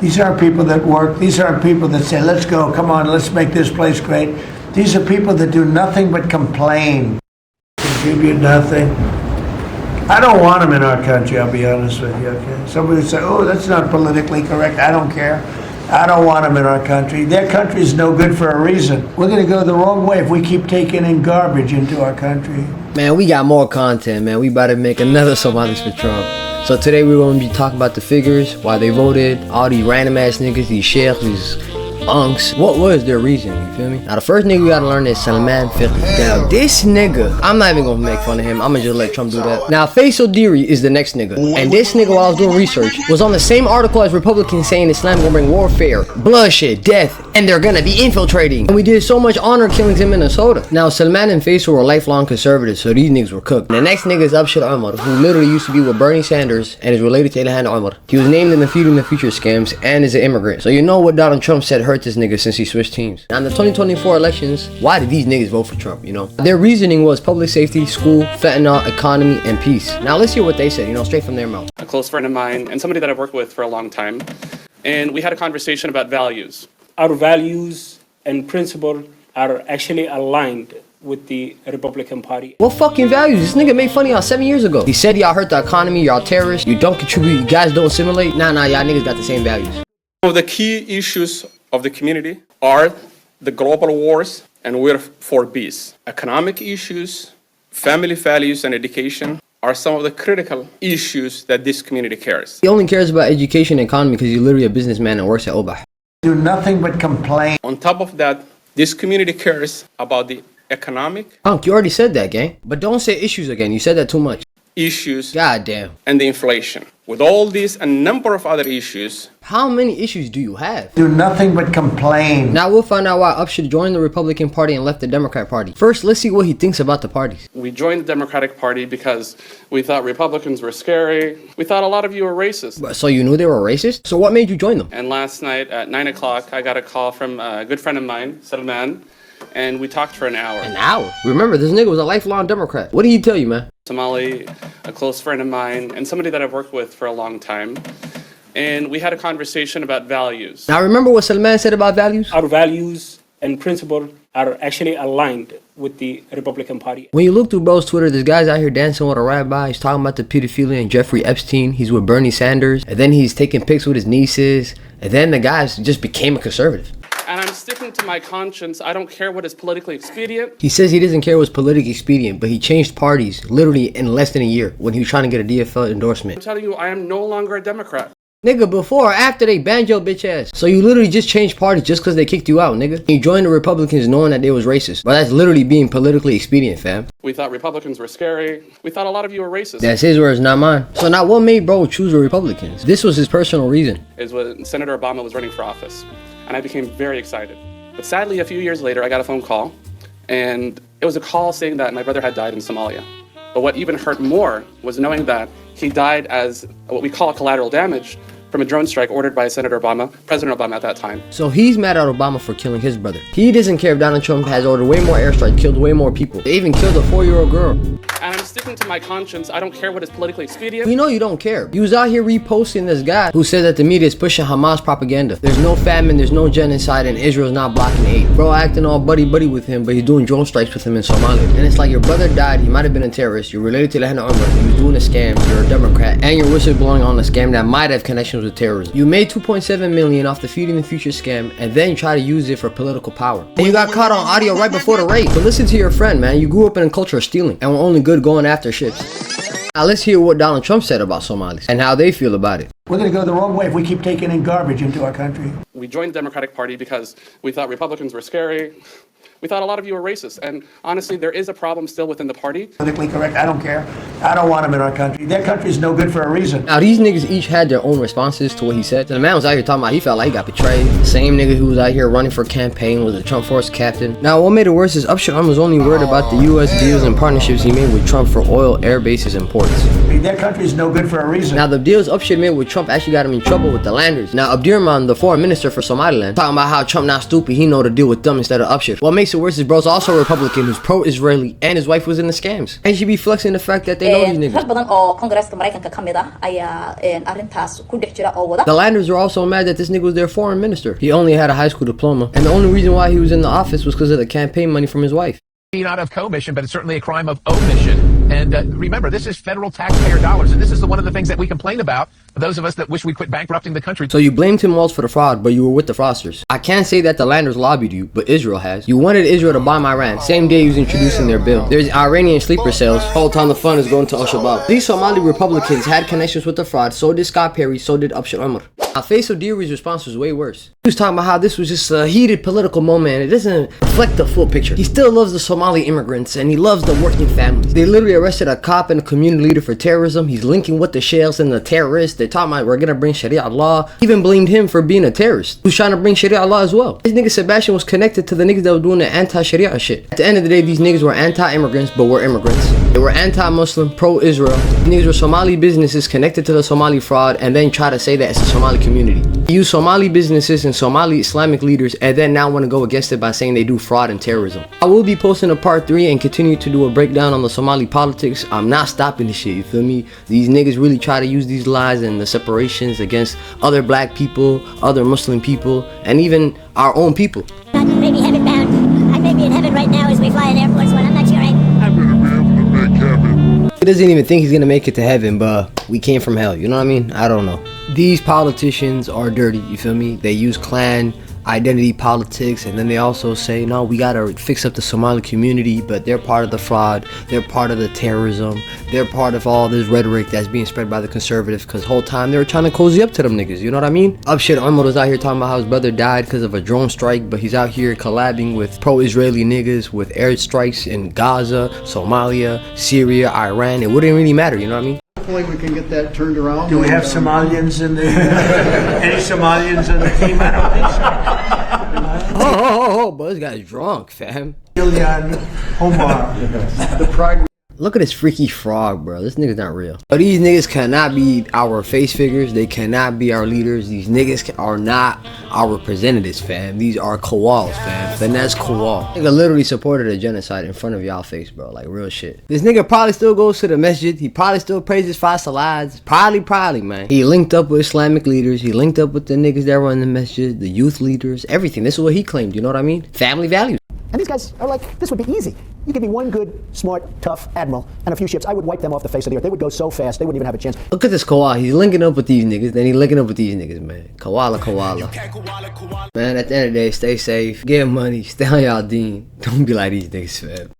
These aren't people that work. These aren't people that say, let's go, come on, let's make this place great. These are people that do nothing but complain, contribute nothing. I don't want them in our country, I'll be honest with you, okay? Somebody would say, oh, that's not politically correct. I don't care. I don't want them in our country. Their country is no good for a reason. We're going to go the wrong way if we keep taking in garbage into our country. Man, we got more content, man. We about to make another Somalis for Trump. So today we're going to be talking about the figures, why they voted, all these random ass niggas, these sheikhs, these unks. What was their reason, you feel me? Now the first nigga we gotta learn is Salman Fikri. Now this nigga, I'm not even gonna make fun of him, I'm gonna just let Trump do that. Now Faisal Diri is the next nigga. And this nigga, while I was doing research, was on the same article as Republicans saying Islam gonna bring warfare, bloodshed, death, and they're gonna be infiltrating. And we did so much honor killings in Minnesota. Now Salman and Faisal were lifelong conservatives, so these niggas were cooked. The next nigga is Abshir Omar, who literally used to be with Bernie Sanders and is related to Ilhan Omar. He was named in the Feeding the Future scams and is an immigrant. So you know what Donald Trump said hurt this nigga since he switched teams. Now in the 2024 elections, why did these niggas vote for Trump, you know? Their reasoning was public safety, school, fentanyl, economy, and peace. Now let's hear what they said, you know, straight from their mouth. A close friend of mine and somebody that I've worked with for a long time. And we had a conversation about values. Our values and principles are actually aligned with the Republican Party. What fucking values? This nigga made fun of y'all 7 years ago. He said y'all hurt the economy, y'all terrorists, you don't contribute, you guys don't assimilate. Nah, y'all niggas got the same values. Some of the key issues of the community are the global wars, and we're for peace. Economic issues, family values, and education are some of the critical issues that this community cares. He only cares about education and economy because he's literally a businessman and works at Obah. Do nothing but complain. On top of that, this community cares about the economic Unc, you already said that, gang. But don't say issues again. You said that too much. issues God damn. and the inflation. With all these and a number of other issues, How many issues do you have? Do nothing but complain. Now we'll find out why Up should join the Republican Party and left the Democrat Party. First, let's see what he thinks about the parties. we joined the Democratic Party because we thought Republicans were scary. We thought a lot of you were racist. So you knew they were racist? So what made you join them? And last night at 9 o'clock, I got a call from a good friend of mine, Salman, and we talked for an hour. An hour? Remember, this nigga was a lifelong Democrat. What did he tell you, man? Somali, a close friend of mine, and somebody that I've worked with for a long time. And we had a conversation about values. Now remember what Salman said about values? Our values and principles are actually aligned with the Republican Party. When you look through bro's Twitter, this guy's out here dancing with a rabbi. He's talking about the pedophilia and Jeffrey Epstein. He's with Bernie Sanders. And then he's taking pics with his nieces. And then the guy just became a conservative. And I'm sticking to my conscience. I don't care what is politically expedient. He says he doesn't care what's politically expedient, but he changed parties literally in less than a year when he was trying to get a DFL endorsement. I'm telling you, I am no longer a Democrat. Nigga, before or after they banned your bitch ass. So you literally just changed parties just because they kicked you out, nigga. You joined the Republicans knowing that they was racist. But that's literally being politically expedient, fam. We thought Republicans were scary. We thought a lot of you were racist. That's his words, not mine. So now what made bro choose the Republicans? This was his personal reason. Is when Senator Obama was running for office. And I became very excited. But sadly, a few years later, I got a phone call. And it was a call saying that my brother had died in Somalia. But what even hurt more was knowing that he died as what we call collateral damage from a drone strike ordered by Senator Obama, President Obama at that time. So he's mad at Obama for killing his brother. He doesn't care if Donald Trump has ordered way more airstrikes, killed way more people. They even killed a 4-year-old girl. And I'm sticking to my conscience. I don't care what is politically expedient. You know you don't care. You was out here reposting this guy who said that the media is pushing Hamas propaganda. There's no famine, there's no genocide, and Israel's not blocking aid. Bro acting all buddy-buddy with him, but he's doing drone strikes with him in Somalia. And it's like your brother died, he might have been a terrorist, you're related to Ilhan Omar, he was doing a scam, you're a Democrat, and you're whistleblowing on a scam that might have connections with terrorism. You made $2.7 million off the Feeding the Future scam, and then you try to use it for political power. And you got caught on audio right before the raid. But listen to your friend, man. You grew up in a culture of stealing, and we're only good going after ships. Now let's hear what Donald Trump said about Somalis, and how they feel about it. We're going to go the wrong way if we keep taking in garbage into our country. We joined the Democratic Party because we thought Republicans were scary. We thought a lot of you were racist. And honestly, there is a problem still within the party. Politically correct, I don't care. I don't want them in our country. Their country is no good for a reason. Now these niggas each had their own responses to what he said. So the man was out here talking about he felt like he got betrayed. The same nigga who was out here running for campaign was a Trump force captain. Now what made it worse is Upshur was only worried about the US deals and partnerships he made with Trump for oil, air bases, and ports. Their country is no good for a reason. Now the deals Upshur made with Trump actually got him in trouble with the landers. Now Abdirman, the foreign minister for Somaliland, talking about how Trump not stupid, he know to deal with them instead of Upshur. What makes makes it worse, his bro's also a Republican who's pro-Israeli, and his wife was in the scams. And he should be flexing the fact that they know these niggas. rag badan oo Congress-ka Mareykanka ka mid ah ayaa arrintaas ku dhex jira oo wada. The Landers are also mad that this nigga was their foreign minister. He only had a high school diploma, and the only reason why he was in the office was because of the campaign money from his wife. Not of commission, but it's certainly a crime of omission. And remember, this is federal taxpayer dollars, and this is one of the things that we complain about, those of us that wish we quit bankrupting the country. So you blamed Tim Walz for the fraud, but you were with the fraudsters. I can't say that the Landers lobbied you, but Israel has. You wanted Israel to bomb Iran, same day he was introducing their bill. There's Iranian sleeper cells. Whole time the fun is going to Al-Shabaab. These Somali Republicans had connections with the fraud, so did Scott Perry, so did Abshir Umar. Now, Faisal Deary's response was way worse. He was talking about how this was just a heated political moment and it doesn't reflect the full picture. He still loves the Somali immigrants and he loves the working families. They literally arrested a cop and a community leader for terrorism. He's linking with the sheikhs and the terrorists. They're talking about we're gonna bring Sharia law. Even blamed him for being a terrorist who's trying to bring Sharia law as well. This nigga Sebastian was connected to the niggas that were doing the anti-Sharia shit. At the end of the day, these niggas were anti-immigrants, but were immigrants. They were anti-Muslim, pro-Israel. Niggas were Somali businesses connected to the Somali fraud and then try to say that it's a Somali community. They use Somali businesses and Somali Islamic leaders and then now want to go against it by saying they do fraud and terrorism. I will be posting a part 3 and continue to do a breakdown on the Somali politics. I'm not stopping this shit, you feel me? These niggas really try to use these lies and the separations against other black people, other Muslim people, and even our own people. I may be heaven bound. I may be in heaven right now as we fly in Air Force One. I'm not sure. I'm gonna be able to make heaven. He doesn't even think he's gonna make it to heaven, but we came from hell, you know what I mean? I don't know. These politicians are dirty, you feel me? They use clan identity politics, and then they also say, no, we gotta fix up the Somali community, but they're part of the fraud, they're part of the terrorism, they're part of all this rhetoric that's being spread by the conservatives, because the whole time they were trying to cozy up to them niggas, you know what I mean? Abshir Umar was out here talking about how his brother died because of a drone strike, but he's out here collabing with pro-Israeli niggas with air strikes in Gaza, Somalia, Syria, Iran. It wouldn't really matter, you know what I mean? Hopefully we can get that turned around. Do we have Somalians in the, any Somalians in the team? I don't think so. Oh, but this guy's drunk, fam. Ilyan Omar. The pride. Look at this freaky frog, bro. This nigga's not real. But these niggas cannot be our face figures. They cannot be our leaders. These niggas are not our representatives, fam. These are koalas, fam. Finesse koal. Nigga literally supported a genocide in front of y'all face, bro. Like, real shit. This nigga probably still goes to the masjid. He probably still prays his 5 salads. Probably, man. He linked up with Islamic leaders. He linked up with the niggas that were in the masjid, the youth leaders, everything. This is what he claimed, you know what I mean? Family values. And these guys are like, this would be easy. You give me one good, smart, tough admiral and a few ships, I would wipe them off the face of the earth. They would go so fast, they wouldn't even have a chance. Look at this koala. He's linking up with these niggas, then he's linking up with these niggas, man. Koala. Man, at the end of the day, stay safe, get money, stay on y'all deen. Don't be like these niggas, fam.